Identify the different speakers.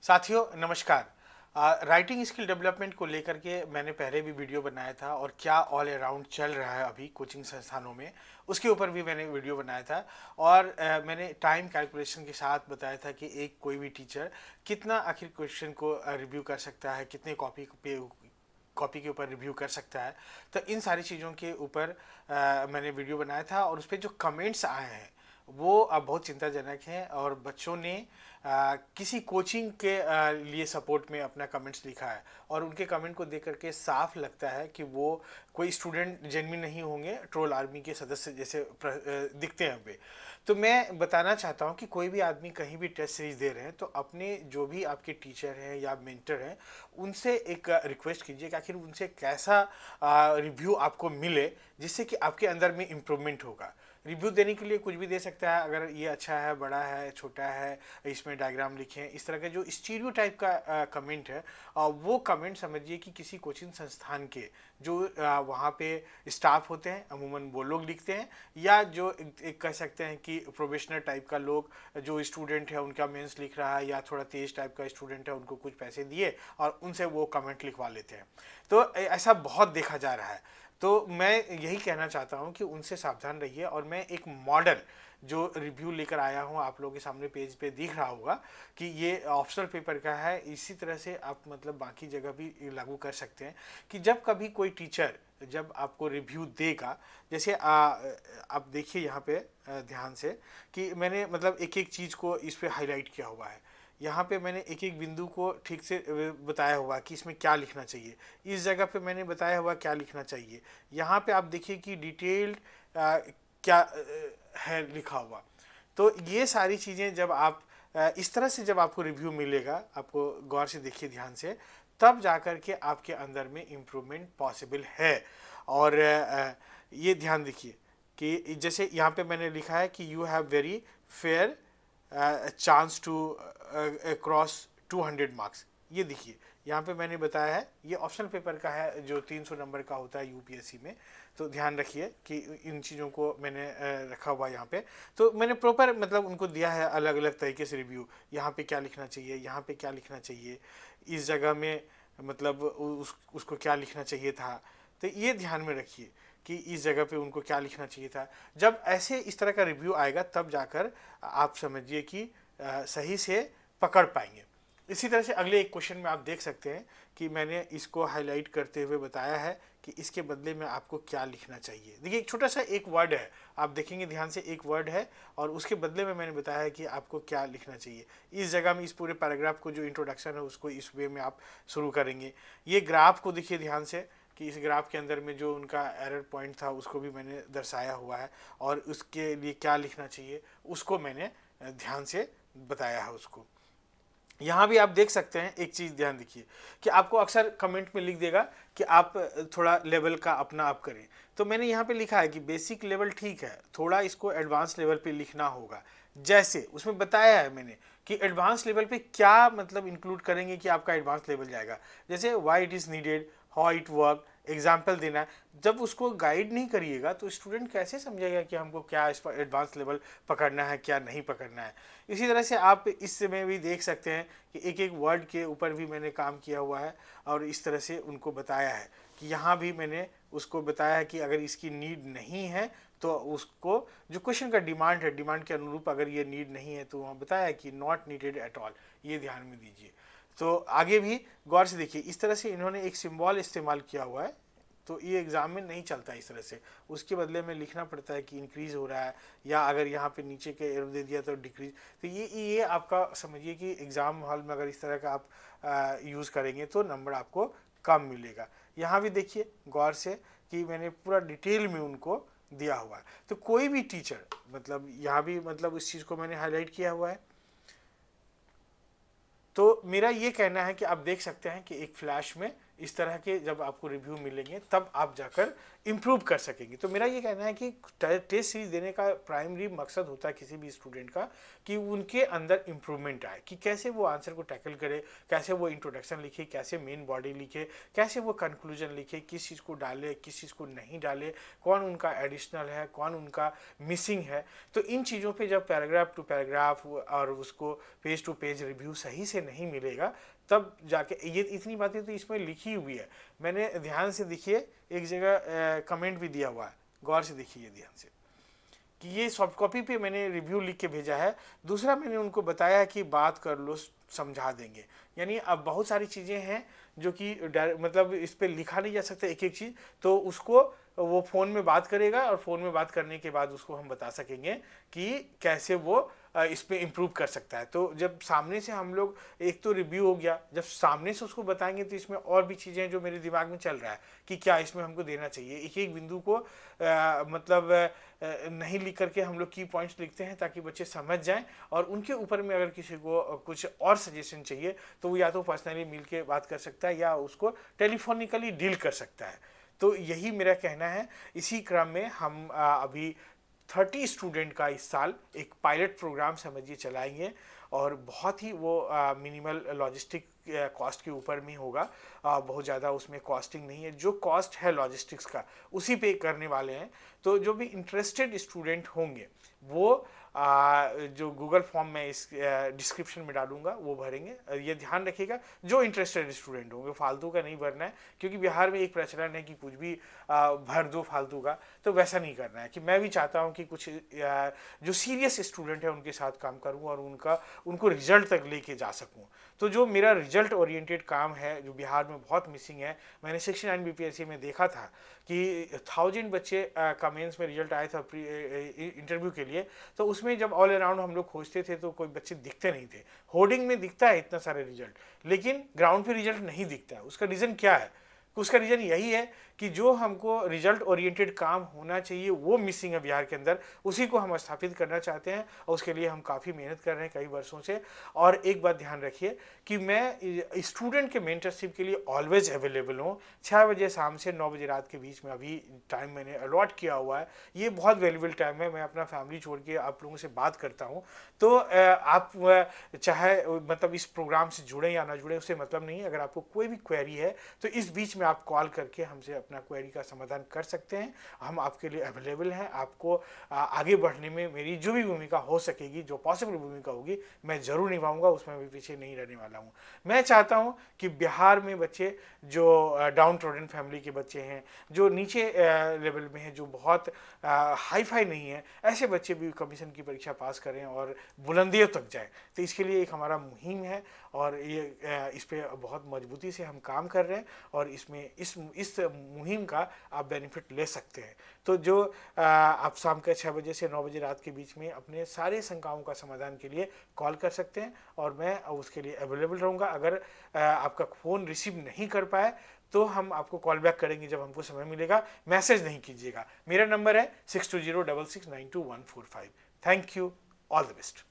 Speaker 1: साथियों नमस्कार। Writing skill development को लेकर के मैंने पहले भी वीडियो बनाया था और क्या ऑल अराउंड चल रहा है अभी कोचिंग संस्थानों में, उसके ऊपर भी मैंने वीडियो बनाया था। और मैंने टाइम कैलकुलेशन के साथ बताया था कि एक कोई भी टीचर कितना आखिर क्वेश्चन को रिव्यू कर सकता है, कितने कॉपी के ऊपर रिव्यू कर सकता है। तो इन सारी चीज़ों के ऊपर मैंने वीडियो बनाया था और उस पर जो कमेंट्स आए हैं वो अब बहुत चिंताजनक हैं। और बच्चों ने किसी कोचिंग के लिए सपोर्ट में अपना कमेंट्स लिखा है और उनके कमेंट को देख करके साफ लगता है कि वो कोई स्टूडेंट जेन्युइन नहीं होंगे, ट्रोल आर्मी के सदस्य जैसे दिखते हैं वे। तो मैं बताना चाहता हूँ कि कोई भी आदमी कहीं भी टेस्ट सीरीज दे रहे हैं तो अपने जो भी आपके टीचर हैं या मेंटर हैं उनसे एक रिक्वेस्ट कीजिए कि आखिर उनसे कैसा रिव्यू आपको मिले, जिससे कि आपके अंदर में इम्प्रूवमेंट होगा। रिव्यू देने के लिए कुछ भी दे सकता है, अगर ये अच्छा है, बड़ा है, छोटा है, इसमें डायग्राम लिखें, इस तरह का जो स्टीरियो टाइप का कमेंट है वो कमेंट समझिए कि किसी कोचिंग संस्थान के जो वहाँ पे स्टाफ होते हैं अमूमन वो लोग लिखते हैं, या जो एक कह सकते हैं कि प्रोफेशनल टाइप का लोग, जो स्टूडेंट है उनका मेंस लिख रहा है या थोड़ा तेज टाइप का स्टूडेंट है उनको कुछ पैसे दिए और उनसे वो कमेंट लिखवा लेते हैं। तो ऐसा बहुत देखा जा रहा है। तो मैं यही कहना चाहता हूँ कि उनसे सावधान रहिए। और मैं एक मॉडल जो रिव्यू लेकर आया हूँ आप लोगों के सामने पेज पे दिख रहा होगा कि ये ऑप्शनल पेपर का है। इसी तरह से आप मतलब बाकी जगह भी लागू कर सकते हैं कि जब कभी कोई टीचर जब आपको रिव्यू देगा, जैसे आप देखिए यहाँ पे ध्यान से कि मैंने मतलब एक एक चीज़ को इस पे हाईलाइट किया हुआ है। यहाँ पे मैंने एक एक बिंदु को ठीक से बताया हुआ कि इसमें क्या लिखना चाहिए, इस जगह पे मैंने बताया हुआ क्या लिखना चाहिए। यहाँ पे आप देखिए कि डिटेल्ड क्या है लिखा हुआ। तो ये सारी चीज़ें जब आप इस तरह से जब आपको रिव्यू मिलेगा, आपको गौर से देखिए ध्यान से, तब जाकर के आपके अंदर में इम्प्रूवमेंट पॉसिबल है। और ये ध्यान देखिए कि जैसे यहाँ पे मैंने लिखा है कि you have very fair chance to cross 200 marks. ये देखिए यहाँ पे मैंने बताया है, ये ऑप्शनल पेपर का है जो 300 नंबर का होता है यूपीएससी में। तो ध्यान रखिए कि इन चीज़ों को मैंने रखा हुआ है यहाँ पे। तो मैंने प्रॉपर मतलब उनको दिया है अलग अलग तरीके से रिव्यू, यहाँ पे क्या लिखना चाहिए, यहाँ पे क्या लिखना चाहिए, इस जगह में मतलब उसको क्या लिखना चाहिए था। तो ये ध्यान में रखिए कि इस जगह पे उनको क्या लिखना चाहिए था। जब ऐसे इस तरह का रिव्यू आएगा तब जाकर आप समझिए कि सही से पकड़ पाएंगे। इसी तरह से अगले एक क्वेश्चन में आप देख सकते हैं कि मैंने इसको हाईलाइट करते हुए बताया है कि इसके बदले में आपको क्या लिखना चाहिए। देखिए एक छोटा सा एक वर्ड है, आप देखेंगे ध्यान से, एक वर्ड है और उसके बदले में मैंने बताया है कि आपको क्या लिखना चाहिए। इस जगह में इस पूरे पैराग्राफ को जो इंट्रोडक्शन है उसको इस वे में आप शुरू करेंगे। ये ग्राफ को देखिए ध्यान से कि इस ग्राफ के अंदर में जो उनका एरर पॉइंट था उसको भी मैंने दर्शाया हुआ है और उसके लिए क्या लिखना चाहिए उसको मैंने ध्यान से बताया है उसको। यहाँ भी आप देख सकते हैं, एक चीज़ ध्यान देखिए कि आपको अक्सर कमेंट में लिख देगा कि आप थोड़ा लेवल का अपना आप करें। तो मैंने यहाँ पे लिखा है कि बेसिक लेवल ठीक है, थोड़ा इसको एडवांस लेवल पे लिखना होगा। जैसे उसमें बताया है मैंने कि एडवांस लेवल पे क्या मतलब इंक्लूड करेंगे कि आपका एडवांस लेवल जाएगा। जैसे why it is needed, how it work, example देना है। जब उसको गाइड नहीं करिएगा तो स्टूडेंट कैसे समझेगा कि हमको क्या इस पर एडवांस लेवल पकड़ना है, क्या नहीं पकड़ना है। इसी तरह से आप इसमें भी देख सकते हैं कि एक एक वर्ड के ऊपर भी मैंने काम किया हुआ है और इस तरह से उनको बताया है कि यहाँ भी मैंने उसको बताया है कि अगर इसकी नीड नहीं है तो उसको जो क्वेश्चन का डिमांड है, डिमांड के अनुरूप अगर ये नीड नहीं है तो वहाँ बताया है कि नॉट नीडेड एट ऑल। ये ध्यान में दीजिए। तो आगे भी गौर से देखिए, इस तरह से इन्होंने एक सिंबल इस्तेमाल किया हुआ है। तो ये एग्ज़ाम में नहीं चलता इस तरह से, उसके बदले में लिखना पड़ता है कि इंक्रीज़ हो रहा है, या अगर यहाँ पे नीचे के एरो दे दिया तो डिक्रीज। तो ये आपका समझिए कि एग्ज़ाम हॉल में अगर इस तरह का आप यूज़ करेंगे तो नंबर आपको कम मिलेगा। यहाँ भी देखिए गौर से कि मैंने पूरा डिटेल में उनको दिया हुआ है। तो कोई भी टीचर मतलब यहाँ भी मतलब इस चीज़ को मैंने हाईलाइट किया हुआ है। तो मेरा ये कहना है कि आप देख सकते हैं कि एक फ्लैश में इस तरह के जब आपको रिव्यू मिलेंगे तब आप जाकर इम्प्रूव कर सकेंगे। तो मेरा ये कहना है कि टेस्ट सीरीज देने का प्राइमरी मकसद होता है किसी भी स्टूडेंट का कि उनके अंदर इम्प्रूवमेंट आए, कि कैसे वो आंसर को टैकल करे, कैसे वो इंट्रोडक्शन लिखे, कैसे मेन बॉडी लिखे, कैसे वो कंक्लूजन लिखे, किस चीज़ को डाले किस चीज़ को नहीं डाले, कौन उनका एडिशनल है कौन उनका मिसिंग है। तो इन चीज़ों पे जब पैराग्राफ टू पैराग्राफ और उसको पेज टू पेज रिव्यू सही से नहीं मिलेगा तब जाके ये इतनी बातें तो इसमें लिखी हुई है, मैंने ध्यान से देखिए, एक जगह कमेंट भी दिया हुआ है, गौर से देखिए ध्यान से, कि ये सॉफ्ट कॉपी पे मैंने रिव्यू लिख के भेजा है। दूसरा मैंने उनको बताया कि बात कर लो समझा देंगे। यानी अब बहुत सारी चीज़ें हैं जो कि मतलब इस पर लिखा नहीं जा सकता एक एक चीज़, तो उसको वो फ़ोन में बात करेगा और फ़ोन में बात करने के बाद उसको हम बता सकेंगे कि कैसे वो इस पे इम्प्रूव कर सकता है। तो जब सामने से हम लोग, एक तो रिव्यू हो गया, जब सामने से उसको बताएंगे तो इसमें और भी चीज़ें जो मेरे दिमाग में चल रहा है कि क्या इसमें हमको देना चाहिए, एक एक बिंदु को मतलब नहीं लिख करके हम लोग की पॉइंट्स लिखते हैं ताकि बच्चे समझ जाएं, और उनके ऊपर में अगर किसी को कुछ और सजेशन चाहिए तो वो या तो पर्सनली मिल के बात कर सकता है या उसको टेलीफोनिकली डील कर सकता है। तो यही मेरा कहना है। इसी क्रम में हम अभी 30 स्टूडेंट का इस साल एक पायलट प्रोग्राम समझिए चलाएंगे, और बहुत ही वो मिनिमल लॉजिस्टिक कॉस्ट के ऊपर में होगा, बहुत ज़्यादा उसमें कॉस्टिंग नहीं है, जो कॉस्ट है लॉजिस्टिक्स का उसी पे करने वाले हैं। तो जो भी इंटरेस्टेड स्टूडेंट होंगे वो जो गूगल फॉर्म में इस डिस्क्रिप्शन में डालूंगा वो भरेंगे। ये ध्यान रखिएगा जो इंटरेस्टेड स्टूडेंट होंगे, फालतू का नहीं भरना है, क्योंकि बिहार में एक प्रचलन है कि कुछ भी भर दो फालतू का, तो वैसा नहीं करना है। कि मैं भी चाहता हूँ कि कुछ जो सीरियस स्टूडेंट है उनके साथ काम करूँ और उनको रिजल्ट तक लेके जा सकूँ। तो जो मेरा रिजल्ट ओरिएंटेड काम है जो बिहार में बहुत मिसिंग है, मैंने 69 BPSC में देखा था कि 1000 बच्चे का मेंस में रिजल्ट आया था इंटरव्यू के लिए, तो उसमें जब ऑल अराउंड हम लोग खोजते थे तो कोई बच्चे दिखते नहीं थे। होर्डिंग में दिखता है इतना सारे रिजल्ट, लेकिन ग्राउंड पे रिजल्ट नहीं दिखता है। उसका रीज़न क्या है? उसका रीज़न यही है कि जो हमको रिजल्ट ओरिएंटेड काम होना चाहिए वो मिसिंग है बिहार के अंदर, उसी को हम स्थापित करना चाहते हैं और उसके लिए हम काफ़ी मेहनत कर रहे हैं कई वर्षों से। और एक बात ध्यान रखिए कि मैं स्टूडेंट के मेंटरशिप के लिए ऑलवेज अवेलेबल हूँ। 6 बजे शाम से 9 बजे रात के बीच में अभी टाइम मैंने अलॉट किया हुआ है, ये बहुत वैल्यूबल टाइम है। मैं अपना फैमिली छोड़ के आप लोगों से बात करता हूँ, तो आप चाहे मतलब इस प्रोग्राम से जुड़ें या ना जुड़ें उससे मतलब नहीं है। अगर आपको कोई भी क्वेरी है तो इस बीच में आप कॉल करके हमसे अपना क्वेरी का समाधान कर सकते हैं। हम आपके लिए अवेलेबल हैं। आपको आगे बढ़ने में मेरी जो भी भूमिका हो सकेगी, जो पॉसिबल भूमिका होगी, मैं ज़रूर निभाऊंगा, उसमें भी पीछे नहीं रहने वाला हूँ। मैं चाहता हूँ कि बिहार में बच्चे जो डाउन ट्रोडन फैमिली के बच्चे हैं, जो नीचे लेवल में हैं, जो बहुत हाई फाई नहीं है, ऐसे बच्चे भी कमीशन की परीक्षा पास करें और बुलंदियों तक जाएं। तो इसके लिए एक हमारा मुहिम है और ये इस पे बहुत मजबूती से हम काम कर रहे हैं और इसमें इस मुहिम का आप बेनिफिट ले सकते हैं। तो जो आप शाम के 6 बजे से 9 बजे रात के बीच में अपने सारे शंकाओं का समाधान के लिए कॉल कर सकते हैं और मैं उसके लिए अवेलेबल रहूँगा। अगर आपका फ़ोन रिसीव नहीं कर पाए तो हम आपको कॉल बैक करेंगे जब हमको समय मिलेगा। मैसेज नहीं कीजिएगा। मेरा नंबर है 6206692145। Thank you, all the best.